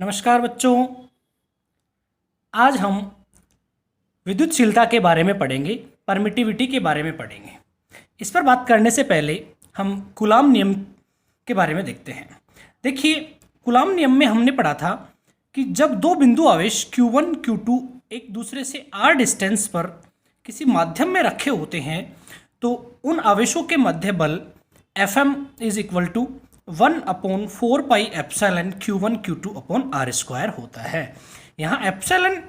नमस्कार बच्चों। आज हम विद्युतशीलता के बारे में पढ़ेंगे, परमिटिविटी के बारे में पढ़ेंगे। इस पर बात करने से पहले हम कूलाम नियम के बारे में देखते हैं। देखिए, कूलाम नियम में हमने पढ़ा था कि जब दो बिंदु आवेश Q1 Q2 एक दूसरे से r डिस्टेंस पर किसी माध्यम में रखे होते हैं तो उन आवेशों के मध्य बल Fm is equal to 1/4 pi epsilon Q1 Q2 upon r² होता है। यहाँ एप्सिलॉन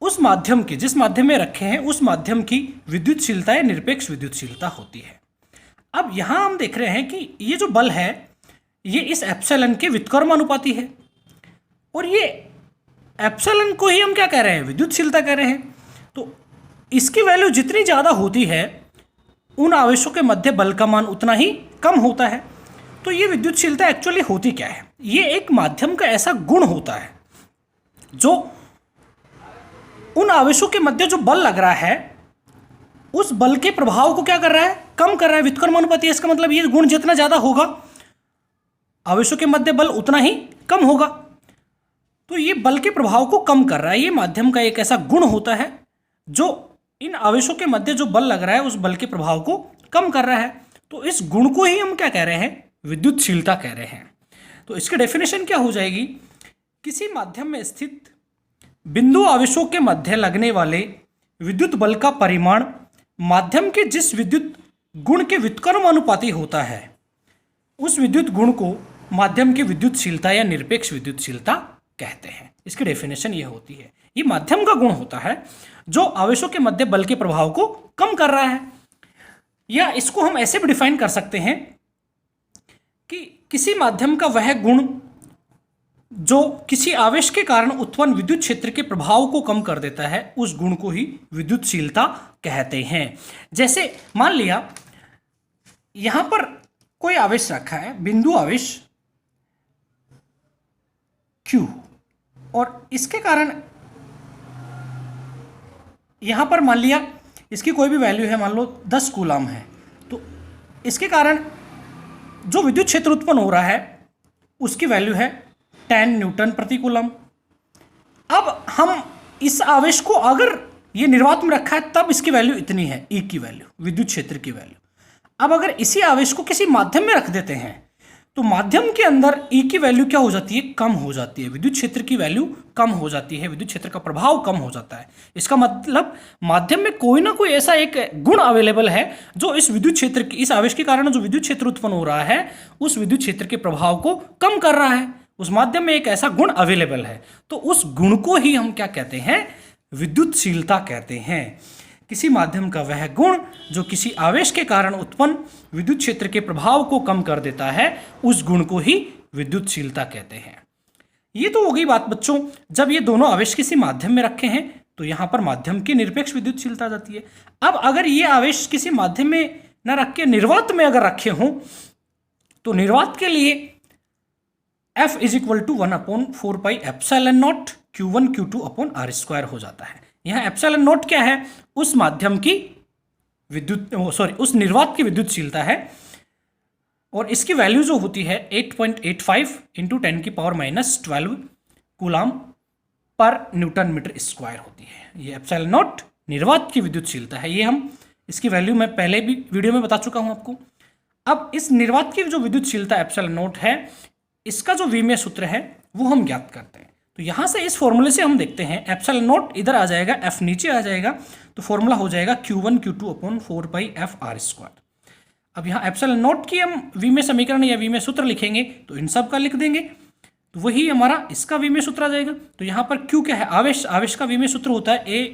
उस माध्यम की, जिस माध्यम में रखे हैं उस माध्यम की विद्युतशीलता या निरपेक्ष विद्युतशीलता होती है। अब यहाँ हम देख रहे हैं कि ये जो बल है ये इस एप्सिलॉन के व्युत्क्रमानुपाती है और ये एप्सिलॉन को ही हम क्या कह रहे हैं, विद्युतशीलता कह रहे हैं। तो इसकी वैल्यू जितनी ज़्यादा होती है उन आवेशों के मध्य बल का मान उतना ही कम होता है। तो ये विद्युतशीलता एक्चुअली होती क्या है? ये एक माध्यम का ऐसा गुण होता है जो उन आवेशों के मध्य जो बल लग रहा है उस बल के प्रभाव को क्या कर रहा है, कम कर रहा है। व्युत्क्रमानुपाती, इसका मतलब ये गुण जितना ज्यादा होगा आवेशों के मध्य बल उतना ही कम होगा। तो ये बल के प्रभाव को कम कर रहा है। ये माध्यम का एक ऐसा गुण होता है जो इन आवेशों के मध्य जो बल लग रहा है उस बल के प्रभाव को कम कर रहा है। तो इस गुण को ही हम क्या कह रहे हैं, विद्युतशीलता कह रहे हैं। तो इसकी डेफिनेशन क्या हो जाएगी, किसी माध्यम में स्थित बिंदु आवेशों के मध्य लगने वाले विद्युत बल का परिमाण माध्यम के जिस विद्युत गुण के व्युत्क्रमानुपाती होता है उस विद्युत गुण को माध्यम की विद्युतशीलता या निरपेक्ष विद्युतशीलता कहते हैं। इसकी डेफिनेशन ये होती है, ये माध्यम का गुण होता है जो आवेशों के मध्य बल के प्रभाव को कम कर रहा है। या इसको हम ऐसे भी डिफाइन कर सकते हैं कि किसी माध्यम का वह गुण जो किसी आवेश के कारण उत्पन्न विद्युत क्षेत्र के प्रभाव को कम कर देता है उस गुण को ही विद्युतशीलता कहते हैं। जैसे मान लिया यहां पर कोई आवेश रखा है, बिंदु आवेश Q, और इसके कारण यहां पर मान लिया इसकी कोई भी वैल्यू है, मान लो 10 कूलाम है, तो इसके कारण जो विद्युत क्षेत्र उत्पन्न हो रहा है उसकी वैल्यू है 10 न्यूटन प्रति कूलम। अब हम इस आवेश को अगर ये निर्वात में रखा है तब इसकी वैल्यू इतनी है, E की वैल्यू, विद्युत क्षेत्र की वैल्यू। अब अगर इसी आवेश को किसी माध्यम में रख देते हैं तो माध्यम के अंदर E की वैल्यू क्या हो जाती है, कम हो जाती है। विद्युत क्षेत्र की वैल्यू कम हो जाती है, विद्युत क्षेत्र का प्रभाव कम हो जाता है। इसका मतलब माध्यम में कोई ना कोई ऐसा एक गुण अवेलेबल है जो इस विद्युत क्षेत्र की, इस आवेश के कारण जो विद्युत क्षेत्र उत्पन्न हो रहा है उस विद्युत क्षेत्र के प्रभाव को कम कर रहा है। उस माध्यम में एक ऐसा गुण अवेलेबल है, तो उस गुण को ही हम क्या कहते हैं, विद्युतशीलता कहते हैं। किसी माध्यम का वह गुण जो किसी आवेश के कारण उत्पन्न विद्युत क्षेत्र के प्रभाव को कम कर देता है उस गुण को ही विद्युतशीलता कहते हैं। ये तो हो गई बात बच्चों, जब ये दोनों आवेश किसी माध्यम में रखे हैं तो यहां पर माध्यम की निरपेक्ष विद्युतशीलता आ जाती है। अब अगर ये आवेश किसी माध्यम में न रख के निर्वात में अगर रखे हों तो निर्वात के लिए F is equal to 1/4 pi epsilon naught Q1 Q2 upon r² हो जाता है। यहाँ एप्सिलॉन नॉट क्या है, उस माध्यम की उस निर्वात की विद्युतशीलता है और इसकी वैल्यू जो होती है 8.85 इंटू 10⁻⁻12 कूलाम पर न्यूटन मीटर स्क्वायर होती है। ये एप्सिलॉन नॉट निर्वात की विद्युतशीलता है। ये हम इसकी वैल्यू मैं पहले भी वीडियो में बता चुका हूं आपको। अब इस निर्वात की जो विद्युतशीलता एप्सिलॉन नॉट है, इसका जो विमेय सूत्र है वो हम ज्ञात करते हैं। तो यहां से इस फॉर्मूले से हम देखते हैं, एप्सिलॉन नॉट इधर आ जाएगा, F नीचे आ जाएगा, तो फॉर्मूला हो जाएगा Q1 Q2 अपॉन 4 पाई FR²। अब यहाँ एप्सिलॉन नॉट की हम विमेय समीकरण या विमेय सूत्र लिखेंगे तो इन सब का लिख देंगे, तो वही हमारा इसका विमेय सूत्र आ जाएगा। तो यहाँ पर Q क्या है, आवेश, आवेश का विमेय सूत्र होता है A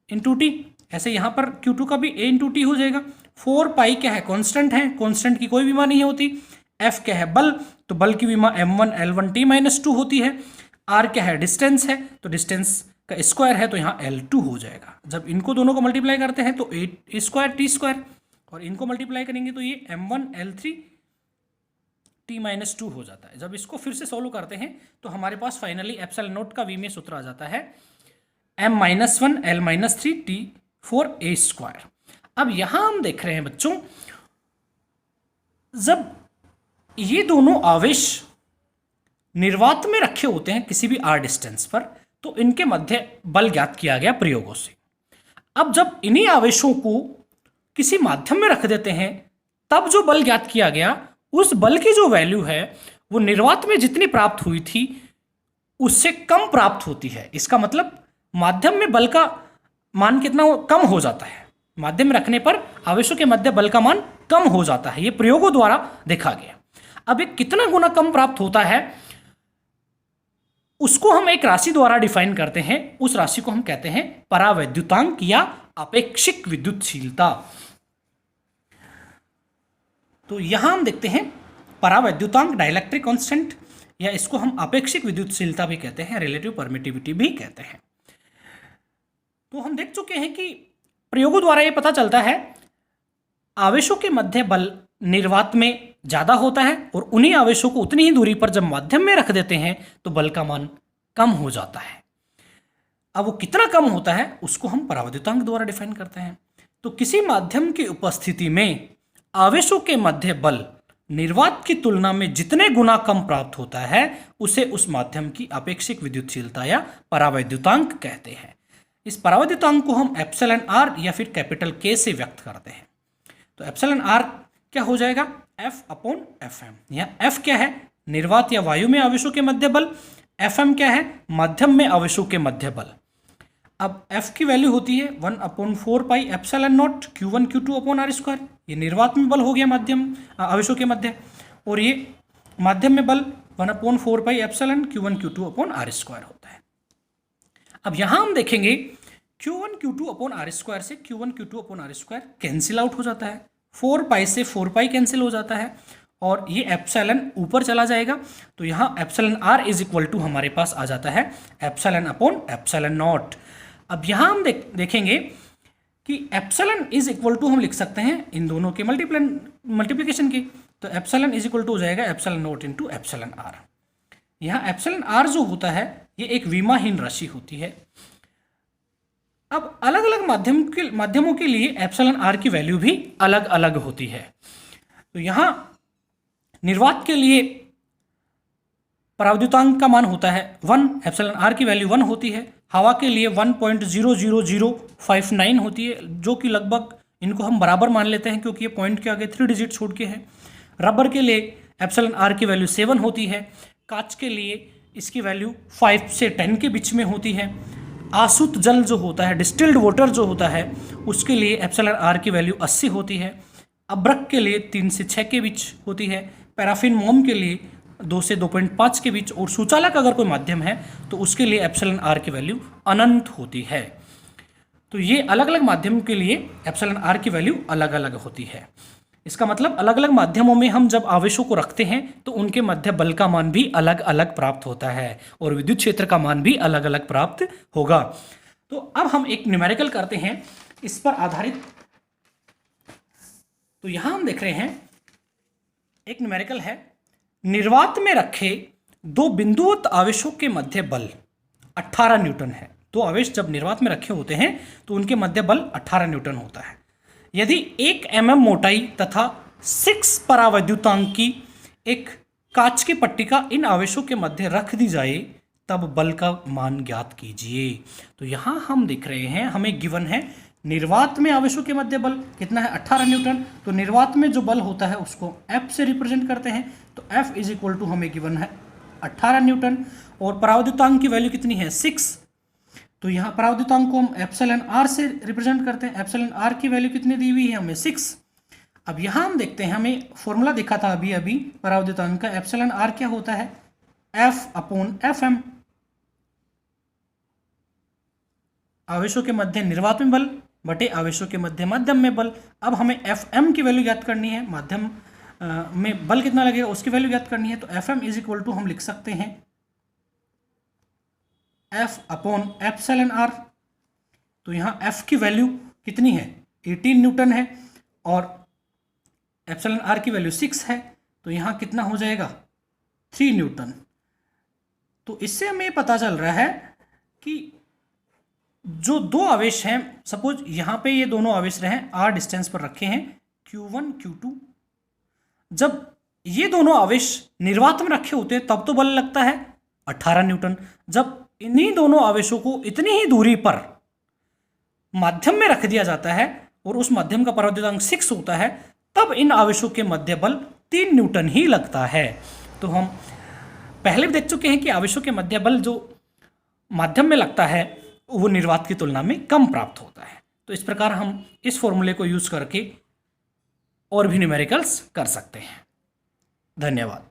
इंटू टी। ऐसे यहाँ पर Q2 का भी A इंटू टी हो जाएगा। 4 पाई क्या है, कॉन्स्टेंट है, कॉन्स्टेंट की कोई विमा नहीं होती। F क्या है, बल, तो बल की विमा M1 L1T-2 होती है। R क्या है, डिस्टेंस है, तो डिस्टेंस का स्क्वायर है तो यहाँ L2 हो जाएगा। जब इनको दोनों को मल्टीप्लाई करते हैं तो A²T² और इनको मल्टीप्लाई करेंगे तो ये M1 L3T-2 हो जाता है। जब इसको फिर से सोल्व करते हैं तो हमारे पास फाइनली एप्सिलॉन नॉट का विमेय सूत्र आ जाता है M-1 L-3T4A²। अब यहां हम देख रहे हैं बच्चों, जब ये दोनों आवेश निर्वात में रखे होते हैं किसी भी r डिस्टेंस पर, तो इनके मध्य बल ज्ञात किया गया प्रयोगों से। अब जब इन्हीं आवेशों को किसी माध्यम में रख देते हैं, तब जो बल ज्ञात किया गया, उस बल की जो वैल्यू है वो निर्वात में जितनी प्राप्त हुई थी उससे कम प्राप्त होती है। इसका मतलब माध्यम में बल का मान कितना कम हो जाता है, माध्यम में रखने पर आवेशों के मध्य बल का मान कम हो जाता है। यह प्रयोगों द्वारा देखा गया। अब एक कितना गुना कम प्राप्त होता है उसको हम एक राशि द्वारा डिफाइन करते हैं। उस राशि को हम कहते हैं परावैद्युतांक या अपेक्षिक विद्युतशीलता। तो यहां हम देखते हैं परावैद्युतांक, डाइलेक्ट्रिक कांस्टेंट, या इसको हम अपेक्षिक विद्युतशीलता भी कहते हैं, रिलेटिव परमिटिविटी भी कहते हैं। तो हम देख चुके हैं कि प्रयोगों द्वारा यह पता चलता है आवेशों के मध्य बल निर्वात में ज्यादा होता है और उन्हीं आवेशों को उतनी ही दूरी पर जब माध्यम में रख देते हैं तो बल का मान कम हो जाता है। अब वो कितना कम होता है उसको हम परावैद्युतांक द्वारा डिफाइन करते हैं। तो किसी माध्यम की उपस्थिति में आवेशों के मध्य बल निर्वात की तुलना में जितने गुना कम प्राप्त होता है उसे उस माध्यम की अपेक्षिक विद्युतशीलता या परावैद्युतांक कहते हैं। इस परावैद्युतांक को हम एप्सिलॉन आर या फिर कैपिटल के से व्यक्त करते हैं। तो एप्सिलॉन आर क्या हो जाएगा, एफ अपॉन एफ एम। यहाँ एफ क्या है, निर्वात या वायु में आवेशों के मध्य बल, एफ एम क्या है, माध्यम में आवेशों के मध्य बल। अब एफ की वैल्यू होती है 1/4 pi epsilon naught Q1 Q2 upon r square. ये निर्वात में बल हो गया माध्यम आवेशों के मध्य, और ये माध्यम में बल 1/4 pi epsilon Q1 Q2 upon r square होता है। अब यहां हम देखेंगे Q1 Q2 upon r square से Q1 Q2 upon r square cancel out हो जाता है, 4 पाई से 4 पाई कैंसिल हो जाता है, और ये एप्सिलॉन ऊपर चला जाएगा। तो यहाँ epsilon r is equal to हमारे पास आ जाता है एप्सिलॉन अपॉन एप्सिलॉन नॉट। अब यहाँ हम देखेंगे कि एप्सिलॉन इज इक्वल टू हम लिख सकते हैं इन दोनों के मल्टीप्लिकेशन की। तो एप्सिलॉन इज इक्वल टू हो जाएगा epsilon naught into epsilon r. यहाँ एप्सिलॉन आर जो होता है ये एक विमाहीन राशि होती है। अब अलग अलग माध्यमों के लिए एप्सिलॉन आर की वैल्यू भी अलग अलग होती है। तो यहाँ निर्वात के लिए परावैद्युतांक का मान होता है 1, एप्सिलॉन आर की वैल्यू 1 होती है। हवा के लिए 1.00059 होती है, जो कि लगभग इनको हम बराबर मान लेते हैं क्योंकि ये पॉइंट के आगे 3 डिजिट छोड़ के हैं। रबर के लिए एप्सिलॉन आर की वैल्यू 7 होती है। कांच के लिए इसकी वैल्यू 5 से 10 के बीच में होती है। आसुत जल जो होता है, डिस्टिल्ड वाटर जो होता है, उसके लिए एप्सिलॉन आर की वैल्यू 80 होती है। अब्रक के लिए 3 से 6 के बीच होती है। पैराफिन मोम के लिए 2 से 2.5 के बीच, और सुचालक अगर कोई माध्यम है तो उसके लिए एप्सिलॉन आर की वैल्यू अनंत होती है। तो ये अलग अलग माध्यम के लिए एप्सिलॉन आर की वैल्यू अलग अलग होती है। इसका मतलब अलग अलग माध्यमों में हम जब आवेशों को रखते हैं तो उनके मध्य बल का मान भी अलग अलग प्राप्त होता है और विद्युत क्षेत्र का मान भी अलग अलग प्राप्त होगा। तो अब हम एक न्यूमेरिकल करते हैं इस पर आधारित। तो यहां हम देख रहे हैं एक न्यूमेरिकल है, निर्वात में रखे 2 बिंदुवत आवेशों के मध्य बल 18 न्यूटन है। 2 आवेश जब निर्वात में रखे होते हैं तो उनके मध्य बल 18 न्यूटन होता है। यदि 1 mm मोटाई तथा 6 परावैद्युतांक की एक कांच की पट्टिका इन आवेशों के मध्य रख दी जाए तब बल का मान ज्ञात कीजिए। तो यहां हम देख रहे हैं हमें गिवन है निर्वात में आवेशों के मध्य बल कितना है, 18 न्यूटन। तो निर्वात में जो बल होता है उसको F से रिप्रेजेंट करते हैं। तो F इज इक्वल टू हमें गिवन है 18 न्यूटन, और परावैद्युतांक की वैल्यू कितनी है, 6। तो यहाँ परावैद्युतांक को हम एप्सिलॉन आर से रिप्रेजेंट करते हैं। एप्सिलॉन आर की वैल्यू कितनी दी हुई है हमें, 6। अब यहाँ हम देखते हैं, हमें फॉर्मूला देखा था अभी अभी परावैद्युतांक का। एप्सिलॉन आर क्या होता है, एफ अपॉन एफ एम। आवेशों के मध्य निर्वात में बल बटे आवेशों के मध्य माध्यम में बल। अब हमें एफ एम की वैल्यू ज्ञात करनी है, माध्यम में बल कितना लगेगा उसकी वैल्यू ज्ञात करनी है। तो F m is equal to हम लिख सकते हैं F अपॉन एप्सिलॉन आर। तो यहाँ F की वैल्यू कितनी है, 18 न्यूटन है, और एप्सिलॉन आर की वैल्यू 6 है। तो यहाँ कितना हो जाएगा, 3 न्यूटन। तो इससे हमें पता चल रहा है कि जो 2 आवेश हैं, सपोज यहाँ पे ये दोनों आवेश रहे R डिस्टेंस पर रखे हैं Q1 Q2, जब ये दोनों आवेश निर्वात में रखे होते हैं तब तो बल लगता है 18 न्यूटन। जब इन्हीं दोनों आवेशों को इतनी ही दूरी पर माध्यम में रख दिया जाता है और उस माध्यम का परावैद्युतांक 6 होता है, तब इन आवेशों के मध्य बल 3 न्यूटन ही लगता है। तो हम पहले भी देख चुके हैं कि आवेशों के मध्य बल जो माध्यम में लगता है वो निर्वात की तुलना में कम प्राप्त होता है। तो इस प्रकार हम इस फॉर्मूले को यूज करके और भी न्यूमेरिकल्स कर सकते हैं। धन्यवाद।